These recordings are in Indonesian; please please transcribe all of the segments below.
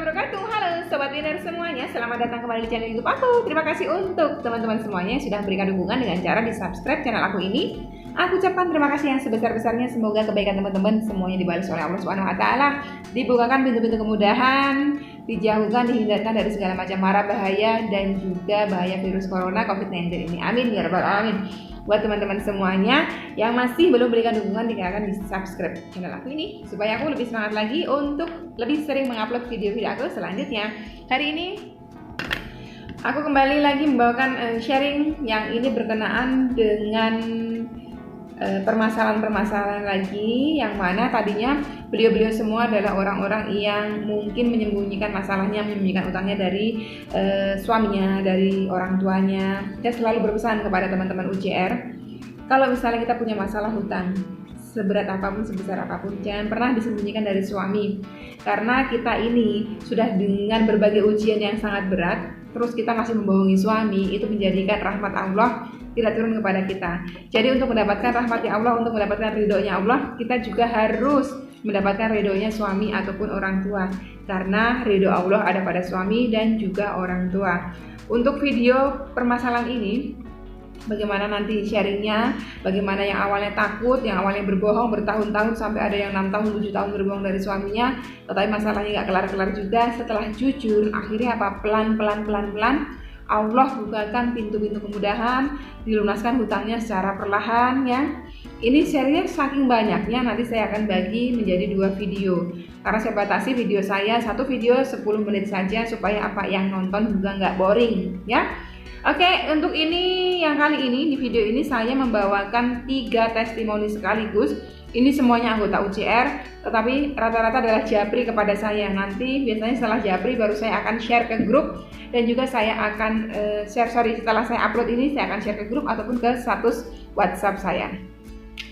warahmatullahi wabarakatuh. Halo Sobat Winner semuanya, selamat datang kembali di channel YouTube aku. Terima kasih untuk teman-teman semuanya yang sudah memberikan dukungan dengan cara di subscribe channel aku ini. Aku ucapkan terima kasih yang sebesar-besarnya. Semoga kebaikan teman-teman semuanya dibalas oleh Allah Subhanahu wa Ta'ala, dibukakan pintu-pintu kemudahan, dijauhkan, dihindarkan dari segala macam mara bahaya dan juga bahaya virus corona COVID-19 ini. Amin ya rabbal alamin. Buat teman-teman semuanya yang masih belum berikan dukungan, silakan di subscribe channel aku ini supaya aku lebih semangat lagi untuk lebih sering mengupload video-video aku selanjutnya. Hari ini aku kembali lagi membawakan sharing yang ini berkenaan dengan permasalahan-permasalahan lagi yang mana tadinya beliau-beliau semua adalah orang-orang yang mungkin menyembunyikan masalahnya, menyembunyikan utangnya dari suaminya, dari orang tuanya. Saya selalu berpesan kepada teman-teman UCR, kalau misalnya kita punya masalah hutang seberat apapun, sebesar apapun, jangan pernah disembunyikan dari suami, karena kita ini sudah dengan berbagai ujian yang sangat berat, terus kita masih membohongi suami, itu menjadikan rahmat Allah tidak turun kepada kita. Jadi untuk mendapatkan rahmatnya Allah, untuk mendapatkan ridhonya Allah, kita juga harus mendapatkan ridhonya suami ataupun orang tua, karena ridho Allah ada pada suami dan juga orang tua. Untuk video permasalahan ini, bagaimana nanti sharingnya, bagaimana yang awalnya takut, yang awalnya berbohong bertahun-tahun, sampai ada yang 6 tahun, 7 tahun berbohong dari suaminya, tetapi masalahnya gak kelar-kelar juga. Setelah jujur, akhirnya apa? Pelan-pelan Allah bukakan pintu-pintu kemudahan, dilunaskan hutangnya secara perlahan ya. Ini serinya saking banyaknya, nanti saya akan bagi menjadi 2 video, karena saya batasi video saya, satu video 10 menit saja supaya apa yang nonton juga nggak boring ya. Oke, untuk ini yang kali ini di video ini saya membawakan 3 testimoni sekaligus. Ini semuanya anggota UCR, tetapi rata-rata adalah japri kepada saya. Nanti biasanya setelah japri baru saya akan share ke grup, dan juga saya akan setelah saya upload ini saya akan share ke grup ataupun ke status WhatsApp saya.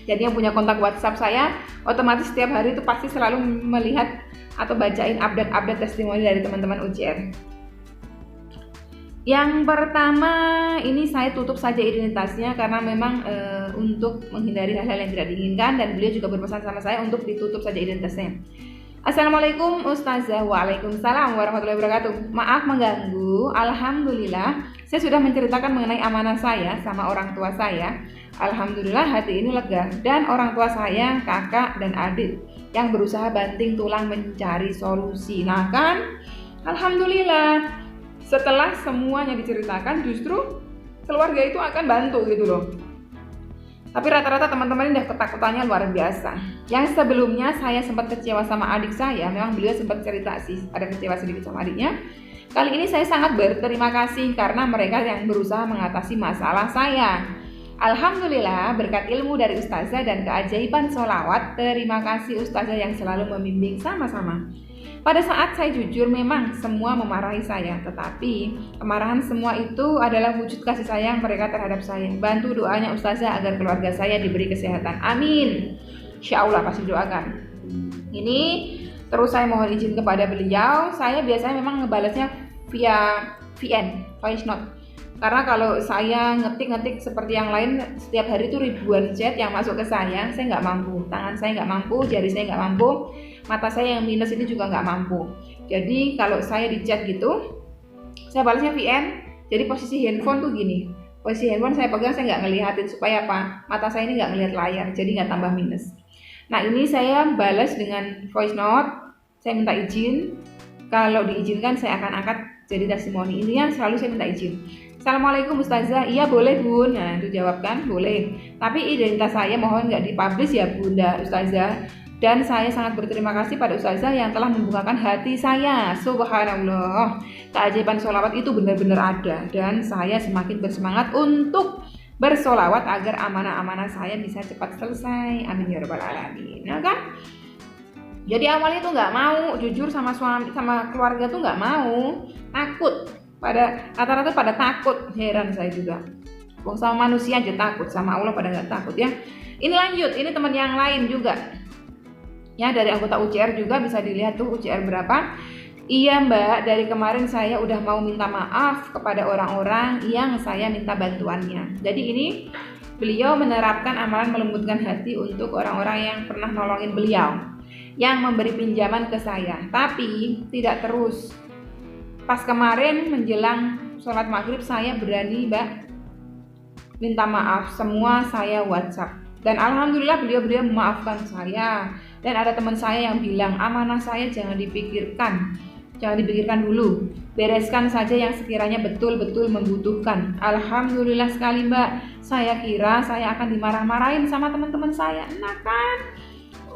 Jadi yang punya kontak WhatsApp saya otomatis setiap hari itu pasti selalu melihat atau bacain update testimoni dari teman-teman UCR. Yang pertama ini saya tutup saja identitasnya karena memang untuk menghindari hal-hal yang tidak diinginkan, dan beliau juga berpesan sama saya untuk ditutup saja identitasnya. Assalamualaikum Ustazah. Waalaikumsalam warahmatullahi wabarakatuh. Maaf mengganggu. Alhamdulillah saya sudah menceritakan mengenai amanah saya sama orang tua saya. Alhamdulillah hati ini lega, dan orang tua saya, kakak dan adik yang berusaha banting tulang mencari solusi. Nah kan, alhamdulillah setelah semuanya diceritakan justru keluarga itu akan bantu gitu loh. Tapi rata-rata teman-teman ini udah ketakutannya luar biasa. Yang sebelumnya saya sempat kecewa sama adik saya, memang beliau sempat cerita sih ada kecewa sedikit sama adiknya. Kali ini saya sangat berterima kasih karena mereka yang berusaha mengatasi masalah saya. Alhamdulillah berkat ilmu dari Ustazah dan keajaiban sholawat, terima kasih Ustazah yang selalu membimbing sama-sama. Pada saat saya jujur memang semua memarahi saya, tetapi kemarahan semua itu adalah wujud kasih sayang mereka terhadap saya. Bantu doanya Ustazah agar keluarga saya diberi kesehatan. Amin. Insya Allah pasti doakan. Ini terus saya mohon izin kepada beliau. Saya biasanya memang ngebalasnya via VN, voice note. Karena kalau saya ngetik seperti yang lain setiap hari itu ribuan chat yang masuk ke saya nggak mampu, tangan saya nggak mampu, jari saya nggak mampu, mata saya yang minus ini juga nggak mampu. Jadi kalau saya di chat gitu, saya balasnya VN. Jadi posisi handphone tuh gini, posisi handphone saya pegang, saya nggak ngelihatin supaya apa? Mata saya ini nggak ngelihat layar, jadi nggak tambah minus. Nah ini saya balas dengan voice note, saya minta izin. Kalau diizinkan saya akan angkat jadi testimoni. Intinya selalu saya minta izin. Assalamualaikum Ustazah, iya boleh Bun. Nah itu jawab kan, boleh. Tapi identitas saya mohon nggak dipublish ya Bunda Ustazah. Dan saya sangat berterima kasih pada Ustazah yang telah membukakan hati saya. Subhanallah, keajaiban sholawat itu benar-benar ada, dan saya semakin bersemangat untuk bersolawat agar amanah-amanah saya bisa cepat selesai. Amin ya rabbal alamin. Nah kan, jadi awalnya tuh nggak mau jujur sama suami, sama keluarga tuh nggak mau, takut. Rata-rata pada takut, heran saya juga. Wong sama manusia aja takut, sama Allah pada nggak takut ya. Ini lanjut, ini teman yang lain juga. Ya dari anggota UCR juga bisa dilihat tuh UCR berapa. Iya Mbak, dari kemarin saya udah mau minta maaf kepada orang-orang yang saya minta bantuannya. Jadi ini beliau menerapkan amalan melembutkan hati untuk orang-orang yang pernah nolongin beliau. yang memberi pinjaman ke saya, tapi tidak terus. Pas kemarin menjelang sholat maghrib saya berani Mbak minta maaf, semua saya WhatsApp. Dan alhamdulillah beliau memaafkan saya. Dan ada teman saya yang bilang, amanah saya jangan dipikirkan dulu, bereskan saja yang sekiranya betul-betul membutuhkan. Alhamdulillah sekali Mbak, saya kira saya akan dimarah-marahin sama teman-teman saya. Nah kan,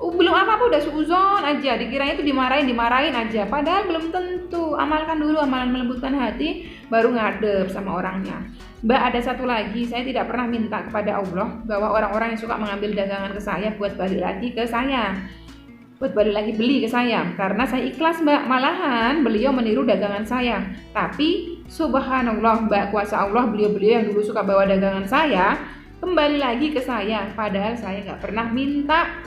belum apa-apa udah suuzon aja, dikiranya itu dimarahin aja, padahal belum tentu. Amalkan dulu amalan melembutkan hati, baru ngadep sama orangnya. Mbak, ada satu lagi, saya tidak pernah minta kepada Allah bahwa orang-orang yang suka mengambil dagangan ke saya buat balik lagi beli ke saya, karena saya ikhlas Mbak. Malahan beliau meniru dagangan saya, tapi subhanallah Mbak, kuasa Allah, beliau yang dulu suka bawa dagangan saya kembali lagi ke saya, padahal saya nggak pernah minta.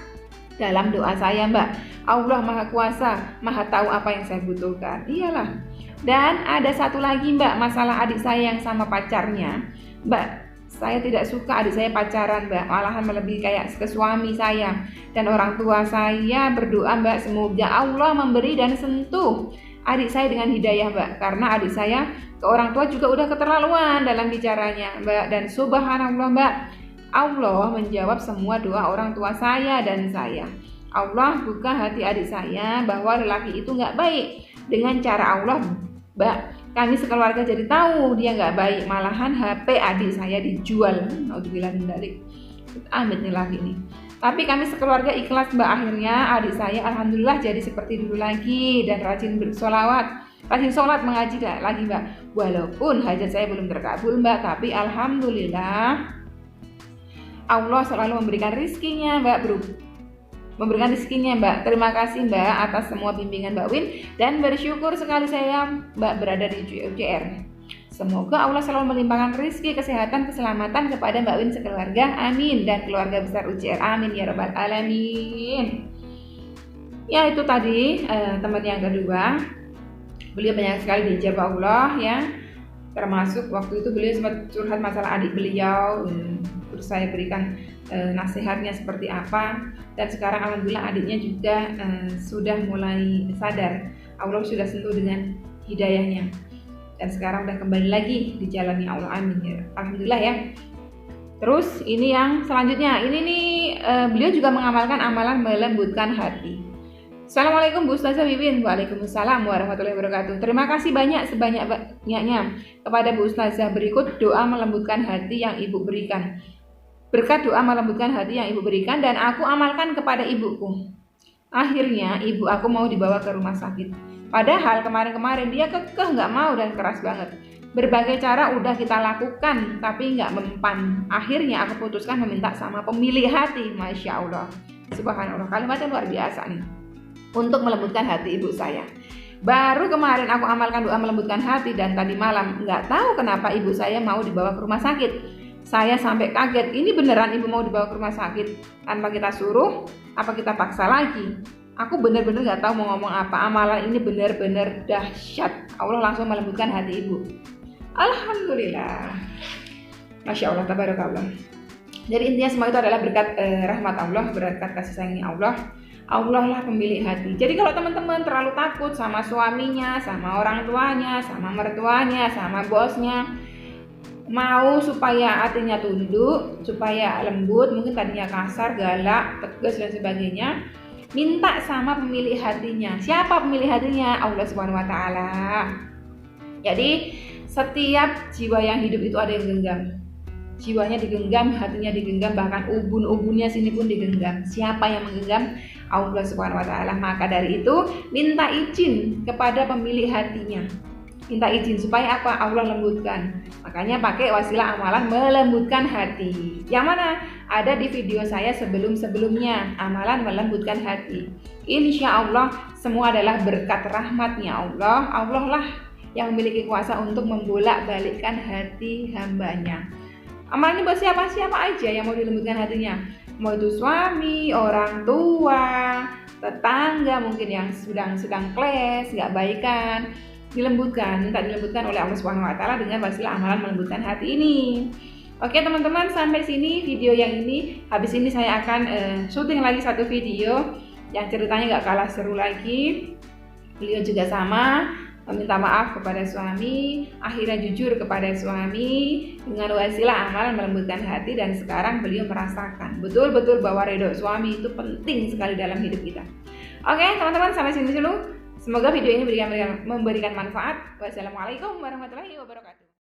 Dalam doa saya Mbak, Allah Maha Kuasa, Maha tahu apa yang saya butuhkan. Iyalah. Dan ada satu lagi Mbak, masalah adik saya yang sama pacarnya. Mbak, saya tidak suka adik saya pacaran Mbak, malahan melebihi kayak ke suami saya. Dan orang tua saya berdoa Mbak, semoga Allah memberi dan sentuh adik saya dengan hidayah Mbak, karena adik saya ke orang tua juga udah keterlaluan dalam bicaranya Mbak. Dan subhanallah Mbak, Allah menjawab semua doa orang tua saya dan saya. Allah buka hati adik saya bahwa lelaki itu nggak baik. Dengan cara Allah Mbak, kami sekeluarga jadi tahu dia nggak baik. Malahan HP adik saya dijual. Naudzubillah min dzalik. Amit nih lagi nih. Tapi kami sekeluarga ikhlas Mbak. Akhirnya adik saya alhamdulillah jadi seperti dulu lagi dan rajin sholat mengaji lagi Mbak. Walaupun hajat saya belum terkabul Mbak, tapi alhamdulillah Allah selalu memberikan rizkinya Mbak, Terima kasih Mbak atas semua bimbingan Mbak Win, dan bersyukur sekali saya Mbak berada di UCR. Semoga Allah selalu melimpahkan rizki, kesehatan, keselamatan kepada Mbak Win sekeluarga, amin, dan keluarga besar UCR, amin ya rabbal alamin. Ya itu tadi teman yang kedua, beliau banyak sekali diijabah Allah ya. Termasuk waktu itu beliau sempat curhat masalah adik beliau, terus saya berikan nasihatnya seperti apa. Dan sekarang alhamdulillah adiknya juga sudah mulai sadar, Allah sudah sentuh dengan hidayahnya, dan sekarang udah kembali lagi di jalannya Allah, amin ya. Alhamdulillah ya. Terus ini yang selanjutnya, ini nih beliau juga mengamalkan amalan melembutkan hati. Assalamualaikum Bu Ustazah Wiwin. Waalaikumsalam warahmatullahi wabarakatuh. Terima kasih sebanyak-banyaknya kepada Bu Ustazah. Berikut doa melembutkan hati yang Ibu berikan. Berkat doa melembutkan hati yang Ibu berikan dan aku amalkan kepada ibuku. Akhirnya ibu aku mau dibawa ke rumah sakit. Padahal kemarin-kemarin dia kekeh nggak mau dan keras banget. Berbagai cara udah kita lakukan tapi nggak mempan. Akhirnya aku putuskan meminta sama pemilik hati. Masya Allah, subhanallah, kalimatnya luar biasa nih, untuk melembutkan hati ibu saya. Baru kemarin aku amalkan doa melembutkan hati, dan tadi malam nggak tahu kenapa ibu saya mau dibawa ke rumah sakit. Saya sampai kaget, ini beneran ibu mau dibawa ke rumah sakit tanpa kita suruh, apa kita paksa lagi? Aku bener-bener nggak tahu mau ngomong apa. Amalan ini bener-bener dahsyat. Allah langsung melembutkan hati ibu. Alhamdulillah, Masya Allah, tabarakallah. Jadi intinya semua itu adalah berkat rahmat Allah, berkat kasih sayangnya Allah. Allah lah pemilik hati. Jadi kalau teman-teman terlalu takut sama suaminya, sama orang tuanya, sama mertuanya, sama bosnya, mau supaya hatinya tunduk, supaya lembut, mungkin tadinya kasar, galak, tegas dan sebagainya, minta sama pemilik hatinya. Siapa pemilik hatinya? Allah Subhanahu wa taala. Jadi setiap jiwa yang hidup itu ada yang genggam. Jiwanya digenggam, hatinya digenggam, bahkan ubun-ubunnya sini pun digenggam. Siapa yang menggenggam? Allah Subhanahu wa taala. Maka dari itu minta izin kepada pemilik hatinya. Minta izin supaya apa? Allah lembutkan. Makanya pakai wasilah amalan melembutkan hati. Yang mana? Ada di video saya sebelum-sebelumnya, amalan melembutkan hati. Insya Allah semua adalah berkat rahmatnya Allah. Allah lah yang memiliki kuasa untuk membolak-balikkan hati hambanya. Amalan ini buat siapa aja yang mau dilembutkan hatinya. Mau itu suami, orang tua, tetangga mungkin yang sedang kles, gak baikan, dilembutkan, minta dilembutkan oleh Allah Subhanahu wa taala dengan wasilah amalan melembutkan hati ini. Oke teman-teman, sampai sini video yang ini. Habis ini saya akan syuting lagi satu video yang ceritanya nggak kalah seru lagi. Beliau juga sama, meminta maaf kepada suami, akhirnya jujur kepada suami dengan wasilah amal melembutkan hati, dan sekarang beliau merasakan betul-betul bahwa ridho suami itu penting sekali dalam hidup kita. Oke teman-teman, sampai sini dulu. Semoga video ini memberikan manfaat. Wassalamualaikum warahmatullahi wabarakatuh.